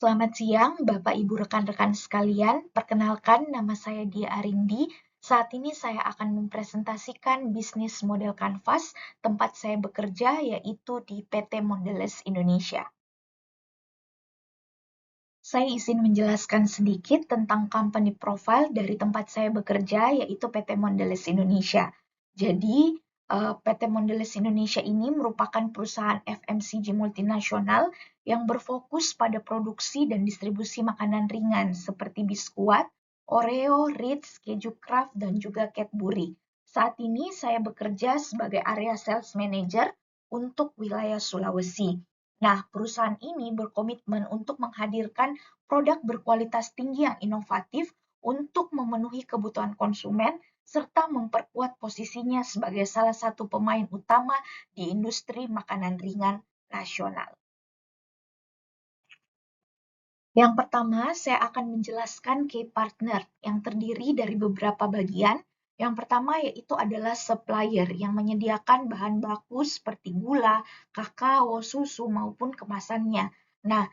Selamat siang, Bapak Ibu rekan-rekan sekalian. Perkenalkan, nama saya Dia Arindi. Saat ini saya akan mempresentasikan bisnis model Canvas tempat saya bekerja, yaitu di PT Mondelez Indonesia. Saya izin menjelaskan sedikit tentang company profile dari tempat saya bekerja, yaitu PT Mondelez Indonesia. Jadi, PT Mondelez Indonesia ini merupakan perusahaan FMCG multinasional yang berfokus pada produksi dan distribusi makanan ringan seperti biskuat, Oreo, Ritz, keju Kraft, dan juga Cadbury. Saat ini saya bekerja sebagai area sales manager untuk wilayah Sulawesi. Nah, perusahaan ini berkomitmen untuk menghadirkan produk berkualitas tinggi yang inovatif untuk memenuhi kebutuhan konsumen serta memperkuat posisinya sebagai salah satu pemain utama di industri makanan ringan nasional. Yang pertama, saya akan menjelaskan key partner yang terdiri dari beberapa bagian. Yang pertama yaitu adalah supplier yang menyediakan bahan baku seperti gula, kakao, susu, maupun kemasannya. Nah,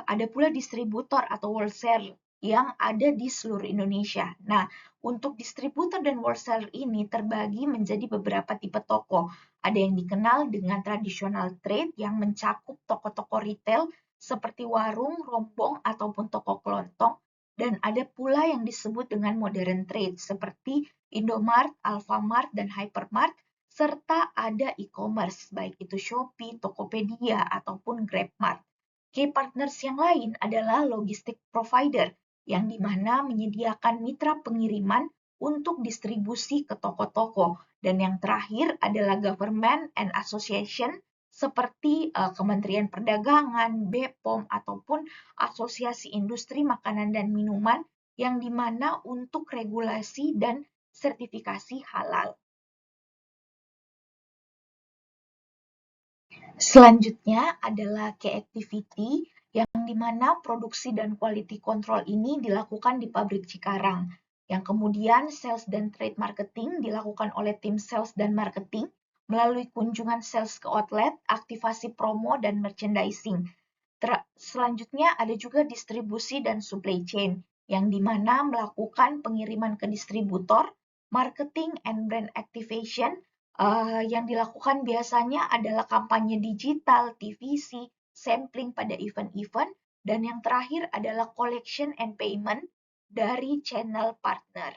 ada pula distributor atau wholesaler yang ada di seluruh Indonesia. Nah, untuk distributor dan wholesaler ini terbagi menjadi beberapa tipe toko. Ada yang dikenal dengan traditional trade yang mencakup toko-toko retail seperti warung, rombong, ataupun toko kelontong, dan ada pula yang disebut dengan modern trade seperti Indomart, Alfamart, dan Hypermart, serta ada e-commerce, baik itu Shopee, Tokopedia, ataupun GrabMart. Key partners yang lain adalah logistik provider, yang dimana menyediakan mitra pengiriman untuk distribusi ke toko-toko. Dan yang terakhir adalah government and association, seperti Kementerian Perdagangan, BPOM, ataupun Asosiasi Industri Makanan dan Minuman, yang dimana untuk regulasi dan sertifikasi halal. Selanjutnya adalah key activity, yang dimana produksi dan quality control ini dilakukan di pabrik Cikarang. Yang kemudian sales dan trade marketing dilakukan oleh tim sales dan marketing melalui kunjungan sales ke outlet, aktivasi promo, dan merchandising. Selanjutnya ada juga distribusi dan supply chain, yang dimana melakukan pengiriman ke distributor, marketing and brand activation, yang dilakukan biasanya adalah kampanye digital, TVC, sampling pada event-event, dan yang terakhir adalah collection and payment dari channel partner.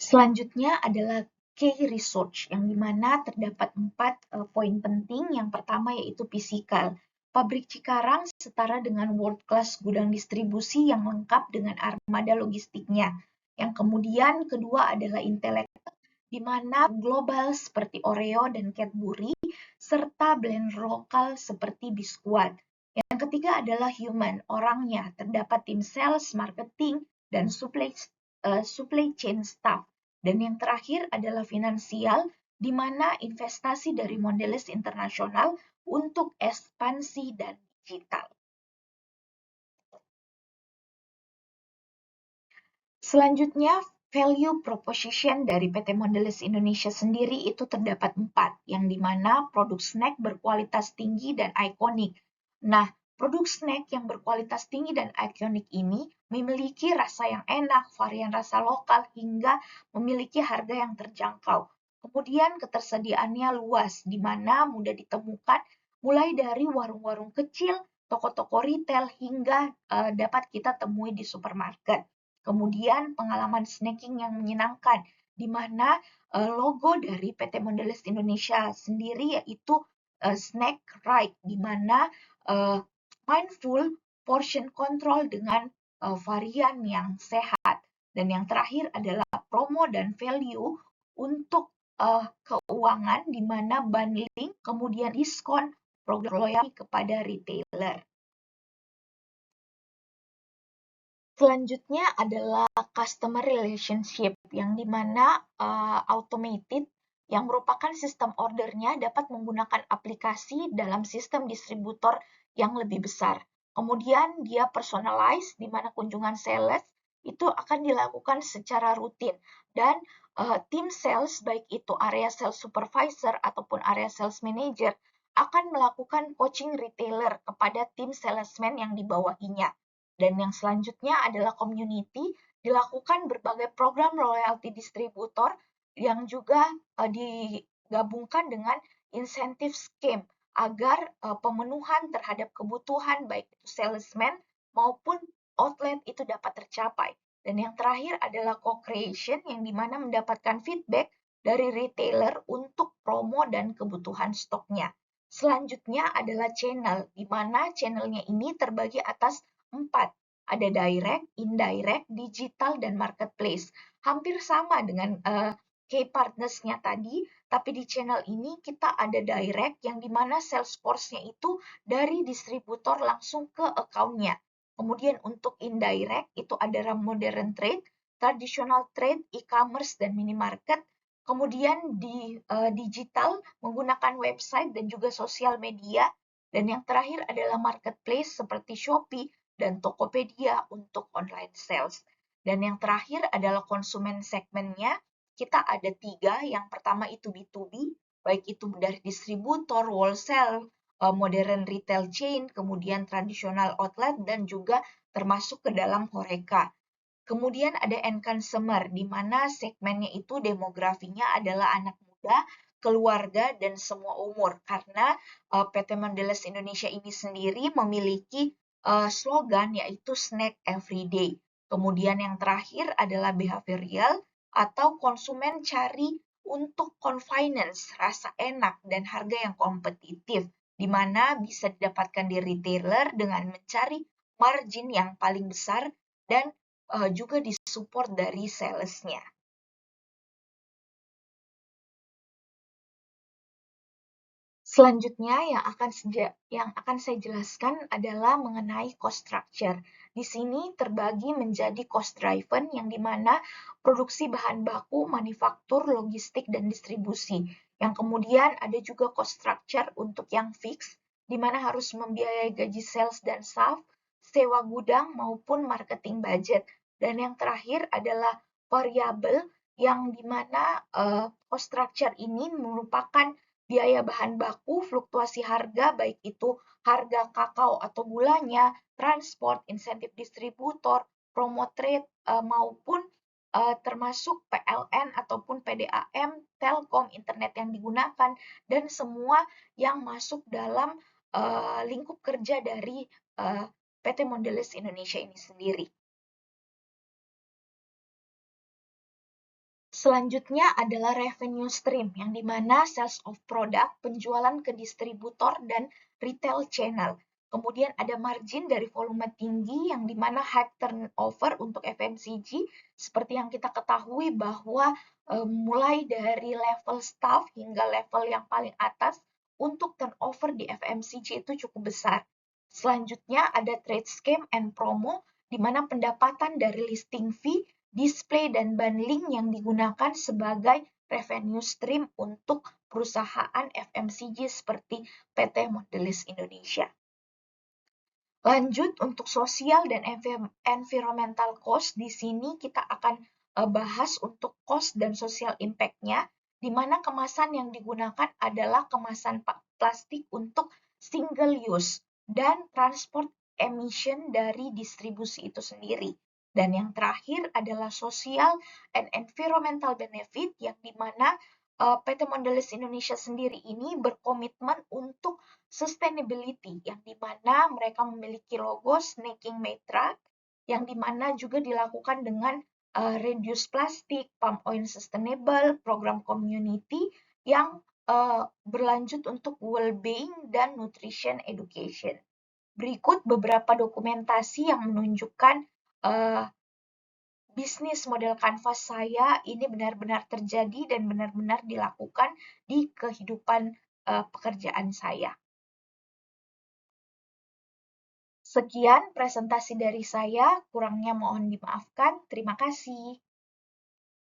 Selanjutnya adalah key research, yang dimana terdapat 4 poin penting. Yang pertama yaitu fisikal. Pabrik Cikarang setara dengan world class gudang distribusi yang lengkap dengan armada logistiknya. Yang kemudian kedua adalah intelektual, di mana global seperti Oreo dan Cadbury, serta blend lokal seperti biskuat. Yang ketiga adalah human, orangnya. Terdapat tim sales, marketing, dan supply chain staff. Dan yang terakhir adalah finansial, di mana investasi dari Mondelez Internasional untuk ekspansi dan digital. Selanjutnya, value proposition dari PT Mondelez Indonesia sendiri itu terdapat 4, yang dimana produk snack berkualitas tinggi dan ikonik. Nah, produk snack yang berkualitas tinggi dan ikonik ini memiliki rasa yang enak, varian rasa lokal, hingga memiliki harga yang terjangkau. Kemudian ketersediaannya luas, di mana mudah ditemukan mulai dari warung-warung kecil, toko-toko retail, hingga dapat kita temui di supermarket. Kemudian pengalaman snacking yang menyenangkan, di mana logo dari PT Mondelez Indonesia sendiri yaitu snack right, di mana mindful portion control dengan varian yang sehat. Dan yang terakhir adalah promo dan value untuk keuangan, di mana bundling, kemudian diskon, program loyalty kepada retailer. Selanjutnya adalah customer relationship, yang dimana automated, yang merupakan sistem ordernya dapat menggunakan aplikasi dalam sistem distributor yang lebih besar. Kemudian dia personalized, di mana kunjungan sales itu akan dilakukan secara rutin, dan tim sales, baik itu area sales supervisor ataupun area sales manager, akan melakukan coaching retailer kepada tim salesman yang dibawahinya. Dan yang selanjutnya adalah community, dilakukan berbagai program loyalty distributor yang juga digabungkan dengan insentif scheme agar pemenuhan terhadap kebutuhan baik itu salesman maupun outlet itu dapat tercapai. Dan yang terakhir adalah co-creation yang dimana mendapatkan feedback dari retailer untuk promo dan kebutuhan stoknya. Selanjutnya adalah channel, di mana channelnya ini terbagi atas 4. Ada direct, indirect, digital, dan marketplace. Hampir sama dengan key partners-nya tadi, tapi di channel ini kita ada direct yang dimana sales force-nya itu dari distributor langsung ke account-nya. Kemudian untuk indirect itu ada modern trade, traditional trade, e-commerce, dan minimarket. Kemudian di digital menggunakan website dan juga sosial media. Dan yang terakhir adalah marketplace seperti Shopee dan Tokopedia untuk online sales. Dan yang terakhir adalah konsumen segmennya. Kita ada 3, yang pertama itu B2B, baik itu dari distributor, wholesale, modern retail chain, kemudian tradisional outlet, dan juga termasuk ke dalam HoReCa. Kemudian ada end consumer, di mana segmennya itu demografinya adalah anak muda, keluarga, dan semua umur. Karena PT Mondelez Indonesia ini sendiri memiliki slogan yaitu snack everyday. Kemudian yang terakhir adalah behavioral atau konsumen cari untuk convenience, rasa enak, dan harga yang kompetitif, di mana bisa didapatkan di retailer dengan mencari margin yang paling besar dan juga disupport dari sales-nya. Selanjutnya yang akan saya jelaskan adalah mengenai cost structure. Di sini terbagi menjadi cost driven yang dimana produksi bahan baku, manufaktur, logistik, dan distribusi. Yang kemudian ada juga cost structure untuk yang fix, di mana harus membiayai gaji sales dan staff, sewa gudang maupun marketing budget. Dan yang terakhir adalah variabel yang dimana cost structure ini merupakan biaya bahan baku, fluktuasi harga, baik itu harga kakao atau gulanya, transport, insentif distributor, promo trade, maupun termasuk PLN ataupun PDAM, Telkom, internet yang digunakan, dan semua yang masuk dalam lingkup kerja dari PT Mondelez Indonesia ini sendiri. Selanjutnya adalah revenue stream, yang dimana sales of product, penjualan ke distributor, dan retail channel. Kemudian ada margin dari volume tinggi, yang dimana high turnover untuk FMCG, seperti yang kita ketahui bahwa mulai dari level staff hingga level yang paling atas, untuk turnover di FMCG itu cukup besar. Selanjutnya ada trade scheme and promo, di mana pendapatan dari listing fee, display, dan bundling yang digunakan sebagai revenue stream untuk perusahaan FMCG seperti PT Mondelez Indonesia. Lanjut untuk sosial dan environmental cost, di sini kita akan bahas untuk cost dan social impact-nya, di mana kemasan yang digunakan adalah kemasan plastik untuk single use dan transport emission dari distribusi itu sendiri. Dan yang terakhir adalah social and environmental benefit, yang dimana PT Mondelez Indonesia sendiri ini berkomitmen untuk sustainability, yang dimana mereka memiliki logo Snacking Matra, yang dimana juga dilakukan dengan reduce plastik, palm oil sustainable, program community yang berlanjut untuk well-being dan nutrition education. Berikut beberapa dokumentasi yang menunjukkan bisnis model kanvas saya ini benar-benar terjadi dan benar-benar dilakukan di kehidupan pekerjaan saya. Sekian presentasi dari saya, kurangnya mohon dimaafkan. Terima kasih.